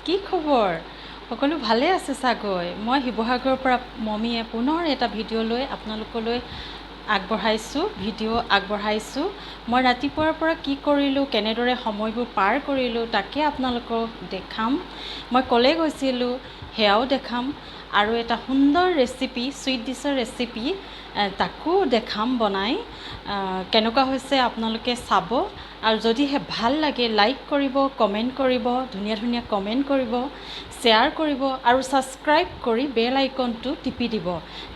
কি খবৰ? সকলো ভালে আছে চাগৈ। মই শিৱসাগৰৰ পৰা মমীয়ে পুনৰ এটা ভিডিঅ' লৈ আপোনালোকলৈ ভিডিঅ' আগবঢ়াইছোঁ। মই ৰাতিপুৱাৰ পৰা কি কৰিলোঁ, কেনেদৰে সময়বোৰ পাৰ কৰিলোঁ তাকে আপোনালোকক দেখাম। মই ক'লে গৈছিলোঁ সেয়াও দেখাম আৰু এটা সুন্দৰ ৰেচিপি, চুইট ডিছৰ ৰেচিপি তাকো দেখাম বনাই। কেনেকুৱা হৈছে আপোনালোকে চাব আৰু যদিহে ভাল লাগে লাইক কৰিব, কমেণ্ট কৰিব, ধুনীয়া ধুনীয়া কমেণ্ট কৰিব, শ্বেয়াৰ কৰিব আৰু ছাবস্ক্ৰাইব কৰি বেল আইকনটো টিপি দিব।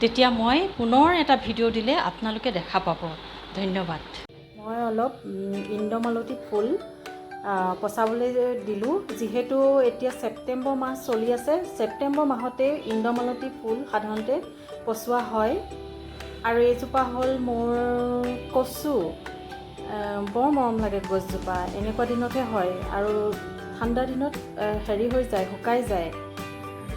তেতিয়া মই পুনৰ এটা ভিডিঅ' দিলে আপোনালোকে দেখা পাব। ধন্যবাদ। মই অলপ ইন্দ্ৰমালতী ফুল পচাবলৈ দিলোঁ। যিহেতু এতিয়া ছেপ্টেম্বৰ মাহ চলি আছে, ছেপ্টেম্বৰ মাহতে ইন্দ্ৰমালতী ফুল সাধাৰণতে পচোৱা হয়। আৰু এইজোপা হ'ল মোৰ কচু। বৰ মৰম লাগে গছজোপা, এনেকুৱা দিনতহে হয় আৰু ঠাণ্ডা দিনত হেৰি হৈ যায়, শুকাই যায়।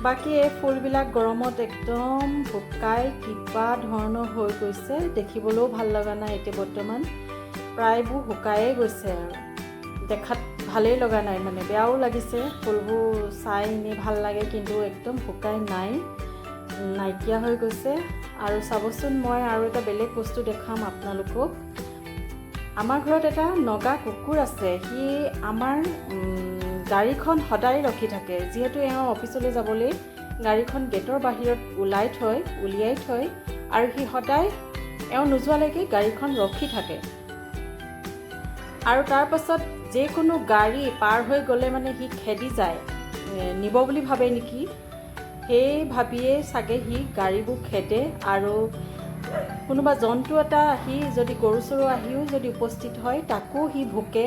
বাকী এই ফুলবিলাক গৰমত একদম শুকাই কিবা ধৰণৰ হৈ গৈছে, দেখিবলৈও ভাল লগা নাই। এতিয়া বৰ্তমান প্ৰায়বোৰ শুকায়ে গৈছে আৰু দেখাত ভালেই লগা নাই, মানে বেয়াও লাগিছে। ফুলবোৰ চাই এনেই ভাল লাগে কিন্তু একদম শুকাই নাইকিয়া হৈ গৈছে। আৰু চাবচোন, মই আৰু এটা বেলেগ বস্তু দেখাম আপোনালোকক। আমাৰ ঘৰত এটা নগা কুকুৰ আছে। সি আমাৰ গাড়ীখন সদায় ৰখি থাকে। যিহেতু এওঁ অফিচলৈ যাবলৈ গাড়ীখন গেটৰ বাহিৰত উলিয়াই থয় আৰু সি সদায় এওঁ নোযোৱালৈকে গাড়ীখন ৰখি থাকে। আৰু তাৰ পাছত যিকোনো গাড়ী পাৰ হৈ গ'লে মানে সি খেদি যায়, নিব বুলি ভাবে নেকি, সেই ভাবিয়েই চাগে সি গাড়ীবোৰ খেদে। আৰু কোনোবা জন্তু এটা আহি যদি গৰু চৰু আহিও যদি উপস্থিত হয় তাকো সি ভুকে।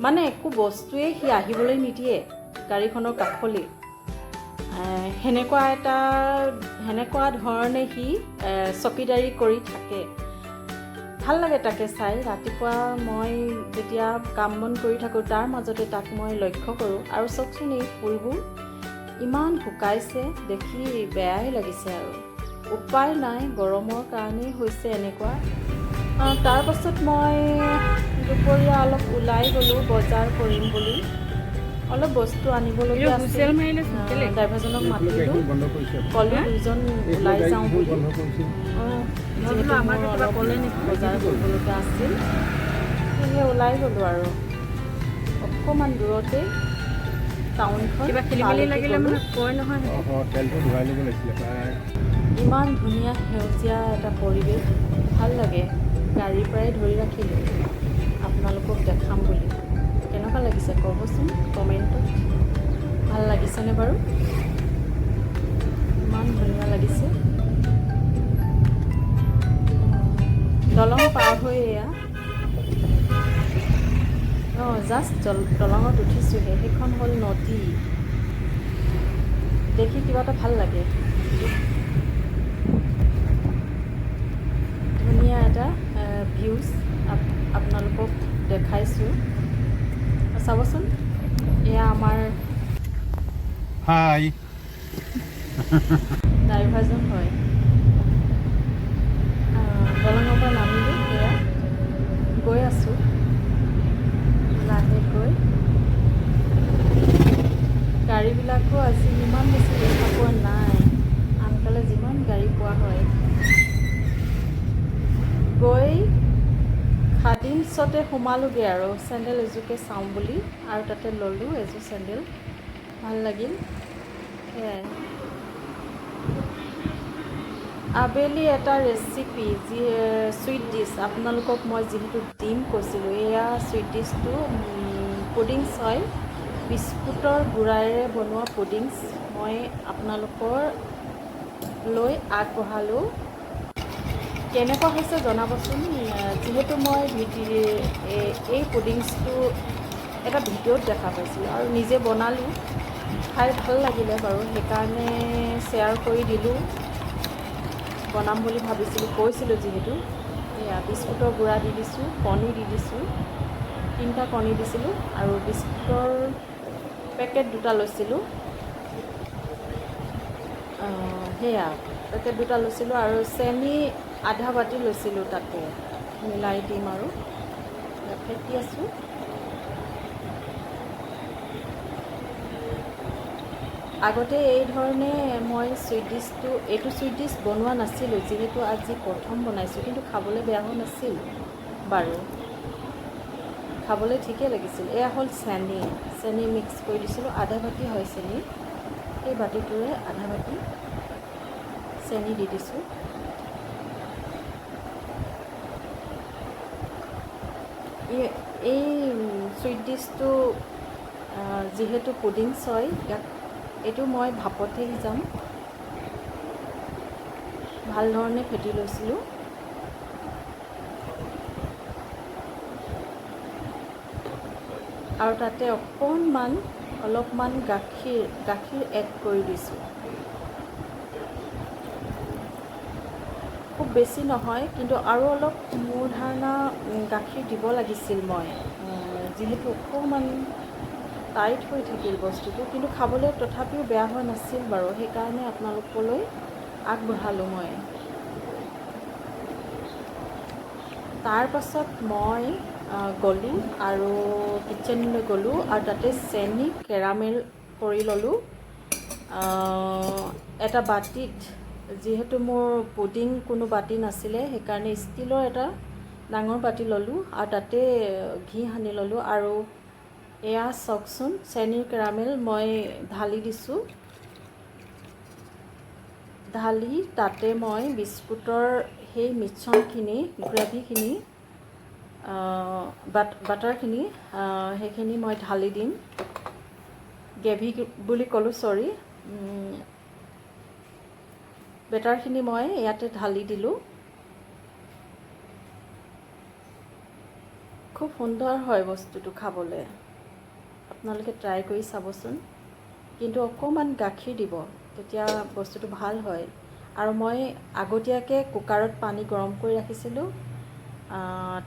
মানে একো বস্তুৱেই সি আহিবলৈ নিদিয়ে গাড়ীখনৰ কাষলৈ। সেনেকুৱা ধৰণে সি চকীদাৰী কৰি থাকে। ভাল লাগে তাকে চাই। ৰাতিপুৱা মই যেতিয়া কাম বন কৰি থাকোঁ তাৰ মাজতে তাক মই লক্ষ্য কৰোঁ। আৰু চাওকচোন, এই ফুলবোৰ ইমান শুকাইছে, দেখি বেয়াই লাগিছে আৰু উপায় নাই, গৰমৰ কাৰণেই হৈছে এনেকুৱা। তাৰ পাছত মই দুপৰীয়া অলপ ওলাই গ'লোঁ বজাৰ কৰিম বুলি। অলপ বস্তু আনিবলগীয়া আছিল। ড্ৰাইভাৰজনক মাতিলোঁ, ক'লোঁ দুজন ওলাই যাওঁ বুলি। যিহেতু আমাৰ অলপ বজাৰ কৰিবলগীয়া আছিল, সেয়েহে ওলাই গ'লোঁ আৰু অকণমান দূৰতে টাউনখন। ইমান ধুনীয়া সেউজীয়া এটা পৰিৱেশ, ভাল লাগে। গাড়ীৰ পৰাই ধৰি ৰাখিলোঁ আপোনালোকক দেখাম বুলি। কেনেকুৱা লাগিছে ক'বচোন কমেণ্টত। ভাল লাগিছেনে বাৰু? ইমান ধুনীয়া লাগিছে। দলং পাৰ হৈ এয়া জাষ্ট দলঙত উঠিছোঁহে। সেইখন হ'ল নদী। দেখি কিবা এটা ভাল লাগে। ধুনীয়া এটা ভিউজ আপোনালোকক দেখাইছোঁ। চাবচোন, এয়া আমাৰ ড্ৰাইভাৰজন হয়। দলঙৰ পৰা নামিলোঁ, এয়া গৈ আছোঁ লাহেকৈ। গাড়ীবিলাকো আজি ইমান বেছি দেখা পোৱা নাই। আনকালে যিমান গাড়ী পোৱা হয়। গৈ খাদিমছতে সোমালোগৈ আৰু চেণ্ডেল এযোৰকে চাওঁ বুলি, আৰু তাতে ল'লোঁ এযোৰ চেণ্ডেল। ভাল লাগিল। সেয়াই আবেলি এটা ৰেচিপি, চুইট ডিছ আপোনালোকক মই যিহেতু দিম কৈছিলোঁ। এয়া চুইট ডিছটো পুডিংছ হয়, বিস্কুটৰ গুড়াৰে বনোৱা পুডিংছ মই আপোনালোকৰ লৈ আগবঢ়ালোঁ। কেনেকুৱা হৈছে জনাবচোন। যিহেতু মই এই পুডিংছটো এটা ভিডিঅ'ত দেখা পাইছিলোঁ আৰু নিজে বনালোঁ, খাই ভাল লাগিলে বাৰু, সেইকাৰণে শ্বেয়াৰ কৰি দিলোঁ। বনাম বুলি ভাবিছিলোঁ, কৈছিলোঁ যিহেতু। এয়া বিস্কুটৰ গুড়া দি দিছোঁ, কণী দি দিছোঁ, 3টা কণী দিছিলোঁ আৰু বিস্কুটৰ পেকেট 2টা লৈছিলোঁ। সেয়া পেকেট 2টা লৈছিলোঁ আৰু চেনি আধা বাতি লৈছিলোঁ, তাতে মিলাই দিম আৰু ফেটি আছোঁ। আগতে এই ধৰণে মই এইটো চুইট ডিছ বনোৱা নাছিলোঁ, যিহেতু আজি প্ৰথম বনাইছোঁ, কিন্তু খাবলৈ বেয়া হোৱা নাছিল বাৰু, খাবলৈ ঠিকেই লাগিছিল। এয়া হ'ল চেনি মিক্স কৰি দিছিলোঁ, আধা বাতি হয় চেনি, সেই বাতিটোৰে আধা বাতি চেনি দি দিছোঁ। এই চুইট ডিছটো যিহেতু পুডিং হয়, এইটো মই ভাপতে সিজাম। ভাল ধৰণে ফেটি লৈছিলোঁ। আৰু তাতে অলপমান গাখীৰ এড কৰি দিছোঁ। খুব বেছি নহয়, কিন্তু আৰু অলপ মোৰ ধাৰণা গাখীৰ দিব লাগিছিল মই, যিহেতু অকণমান টাইট হৈ থাকিল বস্তুটো, কিন্তু খাবলৈ তথাপিও বেয়া হোৱা নাছিল বাৰু, সেইকাৰণে আপোনালোকলৈ আগবঢ়ালোঁ মই। তাৰ পাছত মই গ'লোঁ আৰু কিটচেনলৈ গ'লোঁ আৰু তাতে চেনি কেৰামেল কৰি ল'লোঁ এটা বাতিত। যিহেতু মোৰ পুডিং কোনো বাতি নাছিলে, সেইকাৰণে ষ্টীলৰ এটা ডাঙৰ বাতি ল'লোঁ আৰু তাতে ঘি সানি ল'লোঁ। আৰু এয়া চাওকচোন, চেনিৰ কেৰামেল মই ঢালি দিছোঁ। ঢালি তাতে মই বিস্কুটৰ সেই মিশ্ৰণখিনি, গ্ৰেভিখিনি, বাটাৰখিনি, সেইখিনি মই ঢালি দিম। গ্ৰেভি বুলি ক'লোঁ, চৰি, বেটাৰখিনি মই ইয়াতে ঢালি দিলোঁ। খুব সুন্দৰ হয় বস্তুটো খাবলৈ, আপোনালোকে ট্ৰাই কৰি চাবচোন। কিন্তু অকণমান গাখীৰ দিব, তেতিয়া বস্তুটো ভাল হয়। আৰু মই আগতীয়াকৈ কুকাৰত পানী গৰম কৰি ৰাখিছিলোঁ,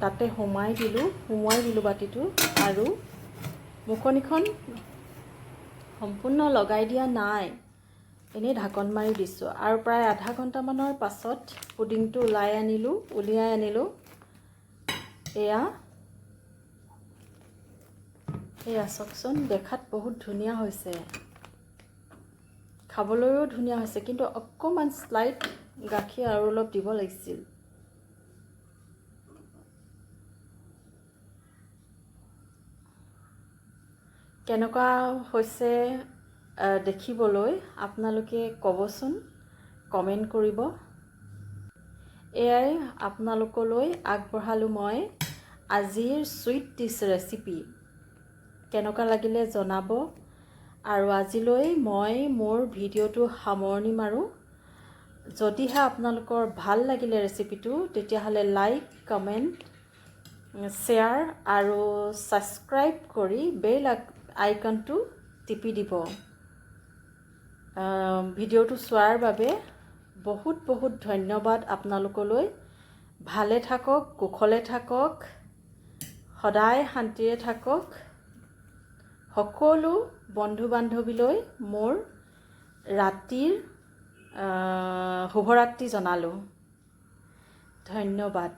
তাতে সুমুৱাই দিলোঁ বাতিটো, আৰু মুখনিখন সম্পূৰ্ণ লগাই দিয়া নাই, এনেই ঢাকন মাৰি দিছোঁ। আৰু প্ৰায় আধা ঘণ্টামানৰ পাছত পুডিংটো উলিয়াই আনিলোঁ। এয়া চাওকচোন, দেখাত বহুত ধুনীয়া হৈছে, খাবলৈও ধুনীয়া হৈছে, কিন্তু অকণমান স্লাইট গাখীৰ আৰু অলপ দিব লাগিছিল। কেনেকুৱা হৈছে দেখিবলৈ আপোনালোকে ক'বচোন, কমেণ্ট কৰিব। এয়াই আপোনালোকলৈ আগবঢ়ালোঁ মই আজিৰ চুইট ডিছ ৰেচিপি। কেনেকুৱা লাগিলে জনাব। আৰু আজিলৈ মই মোৰ ভিডিঅ'টো সামৰণি মাৰোঁ। যদিহে আপোনালোকৰ ভাল লাগিলে ৰেচিপিটো, তেতিয়াহ'লে লাইক, কমেণ্ট, শ্বেয়াৰ আৰু ছাবস্ক্ৰাইব কৰি বেল আইকনটো টিপি দিব। ভিডিঅ'টো চোৱাৰ বাবে বহুত বহুত ধন্যবাদ আপোনালোকলৈ। ভালে থাকক, কুশলে থাকক, সদায় শান্তিৰে থাকক। সকলো বন্ধু বান্ধৱীলৈ মোৰ ৰাতিৰ শুভৰাত্ৰি জনালোঁ। ধন্যবাদ।